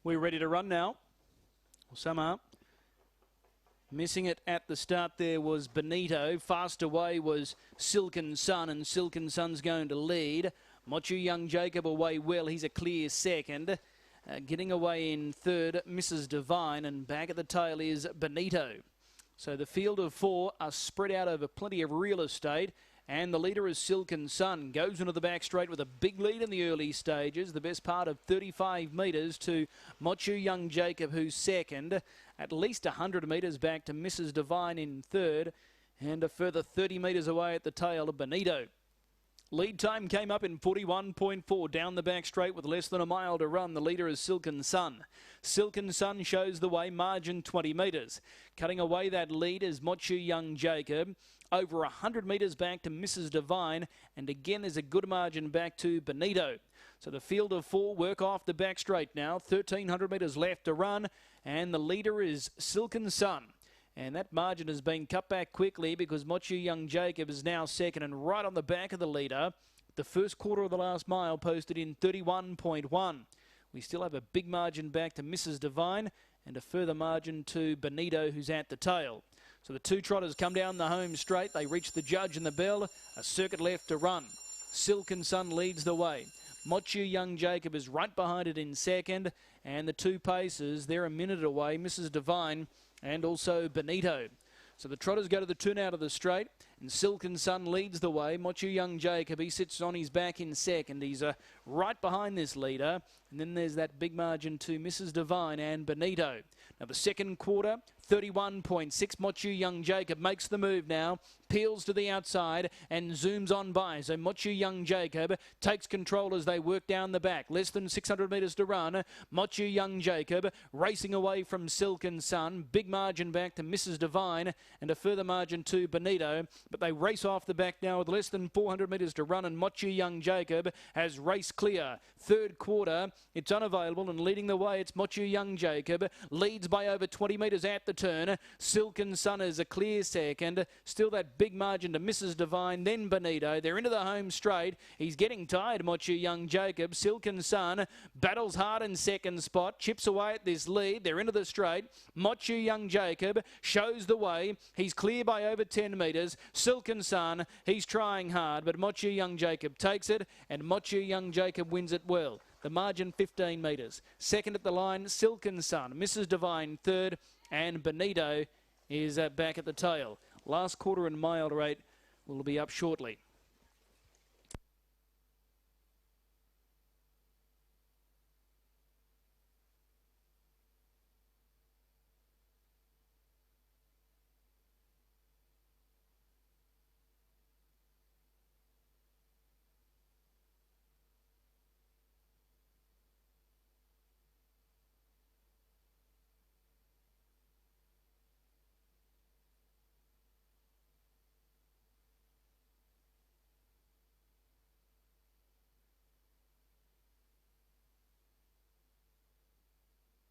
We're ready to run now. Some are. Missing it at the start there was Benito. Fast away was Silken Sun, and Silken Sun's going to lead. Mochu Young Jacob away well. He's a clear second. Getting away in third, Mrs. Divine, and back at the tail is Benito. So the field of four are spread out over plenty of real estate. And the leader is Silken Sun. Goes into the back straight with a big lead in the early stages. The best part of 35 metres to Mochu Young Jacob, who's second. At least 100 metres back to Mrs. Divine in third. And a further 30 metres away at the tail of Benito. Lead time came up in 41.4 down the back straight with less than a mile to run. The leader is Silken Sun. Silken Sun shows the way, margin 20 metres. Cutting away that lead is Mochu Young Jacob. Over 100 metres back to Mrs. Divine, and again there's a good margin back to Benito. So the field of four work off the back straight now. 1,300 metres left to run, and the leader is Silken Sun. And that margin has been cut back quickly because Mochu Young Jacob is now second and right on the back of the leader. The first quarter of the last mile posted in 31.1. We still have a big margin back to Mrs. Divine and a further margin to Benito, who's at the tail. So the two trotters come down the home straight. They reach the judge and the bell. A circuit left to run. Silken Sun leads the way. Mochu Young Jacob is right behind it in second. And the two paces, they're a minute away. Mrs. Divine and also Benito. So the trotters go to the turn out of the straight, and Silken Sun leads the way. Mochu Young Jacob, he sits on his back in second. He's right behind this leader. And then there's that big margin to Mrs. Divine and Benito. Now the second quarter, 31.6. Mochu Young Jacob makes the move now, peels to the outside and zooms on by. So Mochu Young Jacob takes control as they work down the back. Less than 600 metres to run. Mochu Young Jacob racing away from Silken Sun. Big margin back to Mrs. Divine and a further margin to Benito. But they race off the back now with less than 400 metres to run, and Mochu Young Jacob has race clear. Third quarter, it's unavailable, and leading the way, it's Mochu Young Jacob. Leads by over 20 metres at the turn. Silken Sun is a clear second. Still that big margin to Mrs. Divine, then Benito. They're into the home straight. He's getting tired, Mochu Young Jacob. Silken Sun battles hard in second spot. Chips away at this lead. They're into the straight. Mochu Young Jacob shows the way. He's clear by over 10 metres. Silken Sun, he's trying hard, but Mochu Young Jacob takes it, and Mochu Young Jacob wins it well. The margin 15 metres. Second at the line, Silken Sun. Mrs. Divine third, and Benito is back at the tail. Last quarter and mile rate will be up shortly.